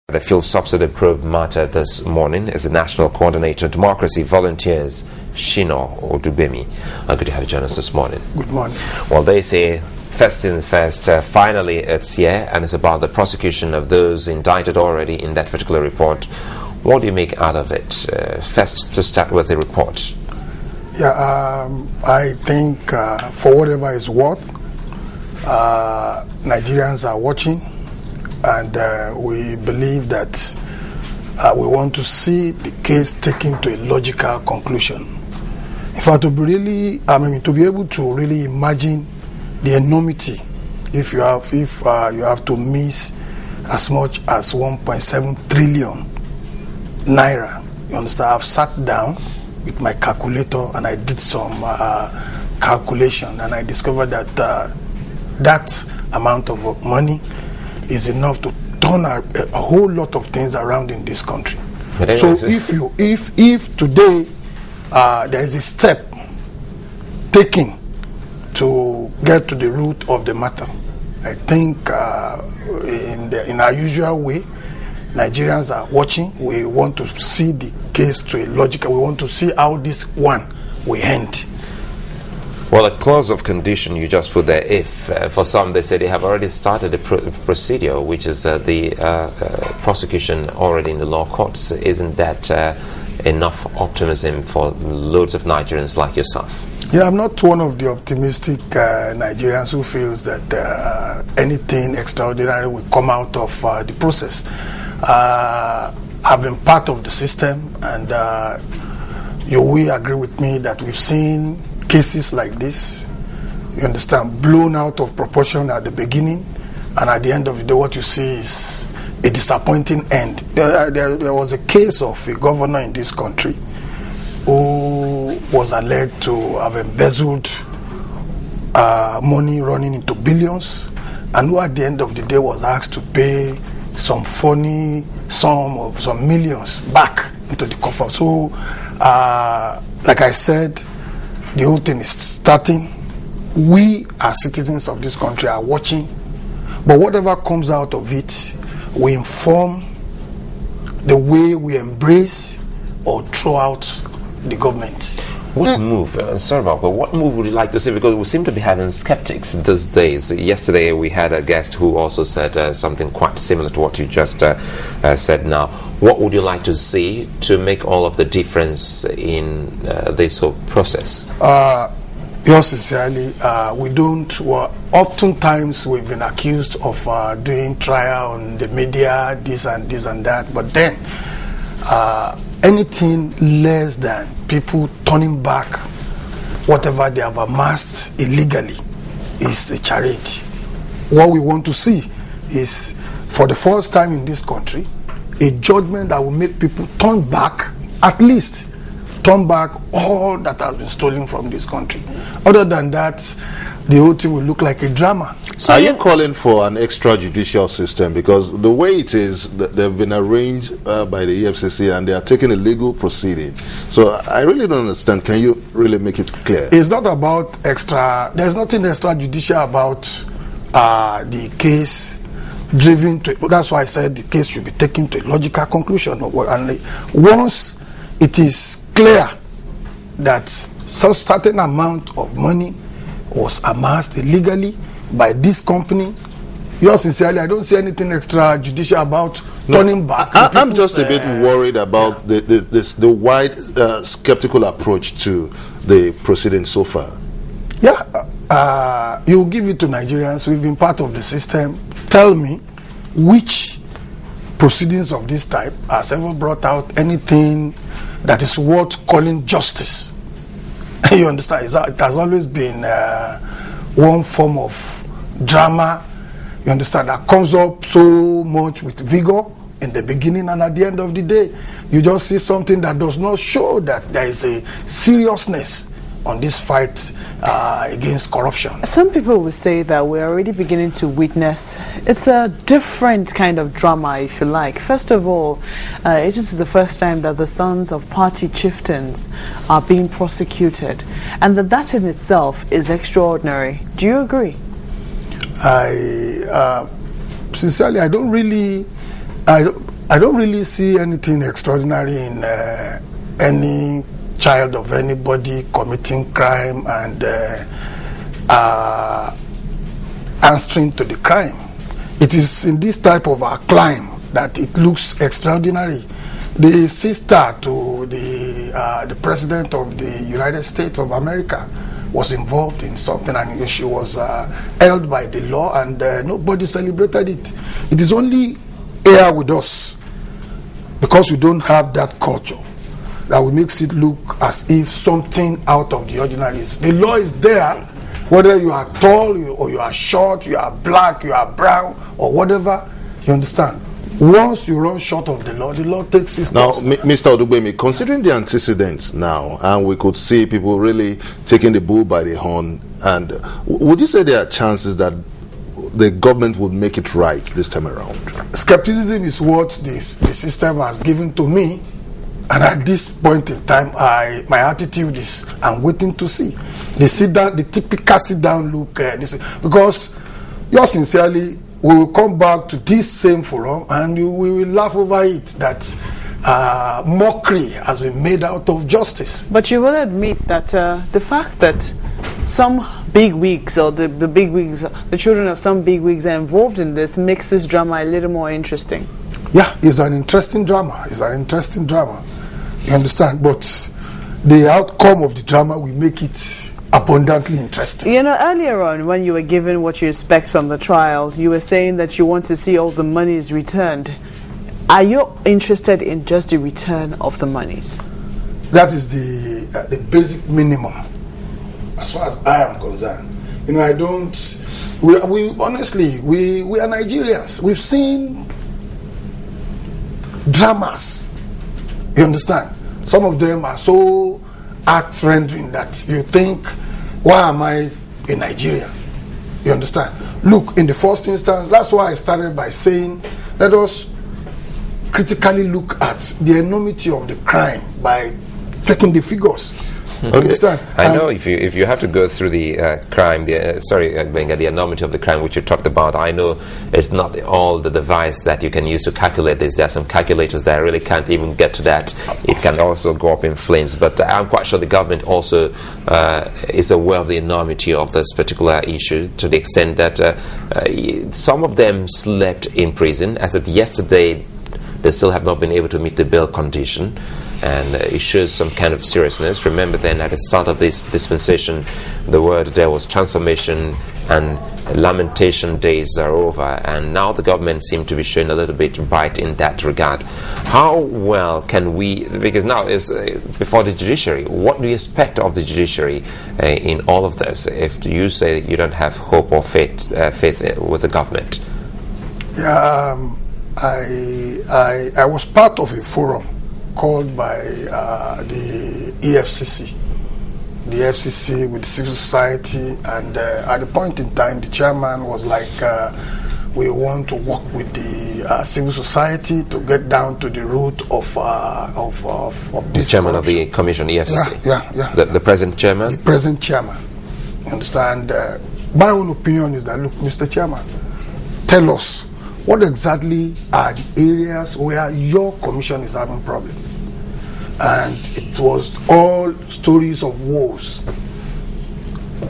The fuel subsidy probe matter this morning is the National Coordinator of Democracy Volunteers, Sina Odugbemi. Good to have you join us this morning. Good morning. Well, they say first things first, finally it's here, and it's about the prosecution of those indicted already in that particular report. What do you make out of it? First, to start with the report. Yeah, I think for whatever it's worth, Nigerians are watching. And we believe that we want to see the case taken to a logical conclusion. In fact, to be able to really imagine the enormity, if you have to miss as much as 1.7 trillion naira. You understand? I've sat down with my calculator and I did some calculation, and I discovered that that amount of money is enough to turn a whole lot of things around in this country. So if today there is a step taken to get to the root of the matter, I think in our usual way, Nigerians are watching. We want to see the case to a logical. We want to see how this one will end. Well, a clause of condition you just put there, if for some they say they have already started the procedure, which is the prosecution already in the law courts. Isn't that enough optimism for loads of Nigerians like yourself? Yeah, I'm not one of the optimistic Nigerians who feels that anything extraordinary will come out of the process. I've been part of the system, and you will agree with me that we've seen cases like this, you understand, blown out of proportion at the beginning, and at the end of the day what you see is a disappointing end. There was a case of a governor in this country who was alleged to have embezzled money running into billions, and who at the end of the day was asked to pay some funny sum of some millions back into the coffer. So like I said, the whole thing is starting. We as citizens of this country are watching, but whatever comes out of it, we inform the way we embrace or throw out the government. What move, sorry about, but what move would you like to see? Because we seem to be having skeptics these days. Yesterday we had a guest who also said something quite similar to what you just said now. What would you like to see to make all of the difference in this whole process? Yours sincerely, we don't. Well, oftentimes we've been accused of doing trial on the media, this and that, but then anything less than people turning back whatever they have amassed illegally is a charity. What we want to see is, for the first time in this country, a judgment that will make people turn back, at least turn back all that has been stolen from this country. Other than that, the whole thing will look like a drama. So are you calling for an extrajudicial system? Because the way it is, they've been arranged by the EFCC and they are taking a legal proceeding. So I really don't understand. Can you really make it clear? It's not about extra. There's nothing extrajudicial about the case driven to. That's why I said the case should be taken to a logical conclusion. And once it is clear that some certain amount of money was amassed illegally by this company, yours sincerely, I don't see anything extrajudicial about turning back. I'm just a bit worried about the wide skeptical approach to the proceedings so far. Yeah, you give it to Nigerians. We've been part of the system. Tell me which proceedings of this type has ever brought out anything that is worth calling justice. You understand? It has always been one form of drama, you understand, that comes up so much with vigor in the beginning, and at the end of the day, you just see something that does not show that there is a seriousness on this fight against corruption. Some people will say that we're already beginning to witness, it's a different kind of drama, if you like. First of all, it is the first time that the sons of party chieftains are being prosecuted, and that in itself is extraordinary. Do you agree? Sincerely, I don't really I don't really see anything extraordinary in any child of anybody committing crime and answering to the crime. It is in this type of a crime that it looks extraordinary. The sister to the president of the United States of America was involved in something, and she was held by the law, and nobody celebrated it. It is only here with us, because we don't have that culture, that will makes it look as if something out of the ordinary is. The law is there, whether you are tall or you are short, you are black, you are brown, or whatever, you understand. Once you run short of the law takes its Now, course. Mr. Odugbemi, considering the antecedents now, and we could see people really taking the bull by the horn, and would you say there are chances that the government would make it right this time around? Skepticism is what the system has given to me, and at this point in time, my attitude is I'm waiting to see. The typical sit down look, because yours sincerely, we will come back to this same forum and we will laugh over it that mockery has been made out of justice. But you will admit that the fact that some big wigs, or the big wigs, the children of some big wigs are involved in this, makes this drama a little more interesting. Yeah, it's an interesting drama. It's an interesting drama. You understand? But the outcome of the drama will make it abundantly interesting. You know, earlier on, when you were given what you expect from the trial, you were saying that you want to see all the monies returned. Are you interested in just the return of the monies? That is the basic minimum, as far as I am concerned. You know, I don't. We honestly, we are Nigerians. We've seen dramas. You understand? Some of them are so heart-rendering that you think, why am I in Nigeria? You understand? Look, in the first instance, that's why I started by saying, let us critically look at the enormity of the crime by taking the figures. You understand? I know if you have to go through the crime, the enormity of the crime which you talked about, I know it's not all the device that you can use to calculate this. There are some calculators that really can't even get to that. It can also go up in flames. But I'm quite sure the government also is aware of the enormity of this particular issue, to the extent that some of them slept in prison. As of yesterday, they still have not been able to meet the bail condition. And it shows some kind of seriousness. Remember then, at the start of this dispensation, the word there was transformation, and lamentation days are over, and now the government seems to be showing a little bit bite in that regard. How well can we, because now it's before the judiciary, what do you expect of the judiciary in all of this, if you say you don't have hope or faith with the government? Yeah, I was part of a forum called by the EFCC, the FCC with civil society, and at the point in time, the chairman was like, we want to work with the civil society to get down to the root of this. The chairman corruption. of the commission, EFCC? Yeah. The present chairman? The present chairman. You understand? My own opinion is that, look, Mr. Chairman, tell us, what exactly are the areas where your commission is having problems? And it was all stories of woes,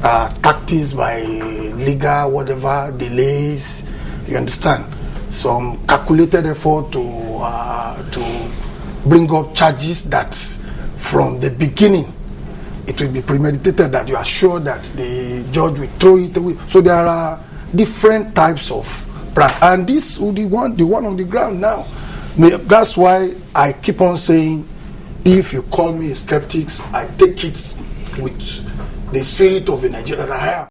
tactics by legal, whatever, delays, you understand? Some calculated effort to bring up charges that from the beginning it will be premeditated, that you are sure that the judge will throw it away. So there are different types of prank, and this the one on the ground now. That's why I keep on saying, if you call me a skeptic, I take it with the spirit of a Nigerian that I am.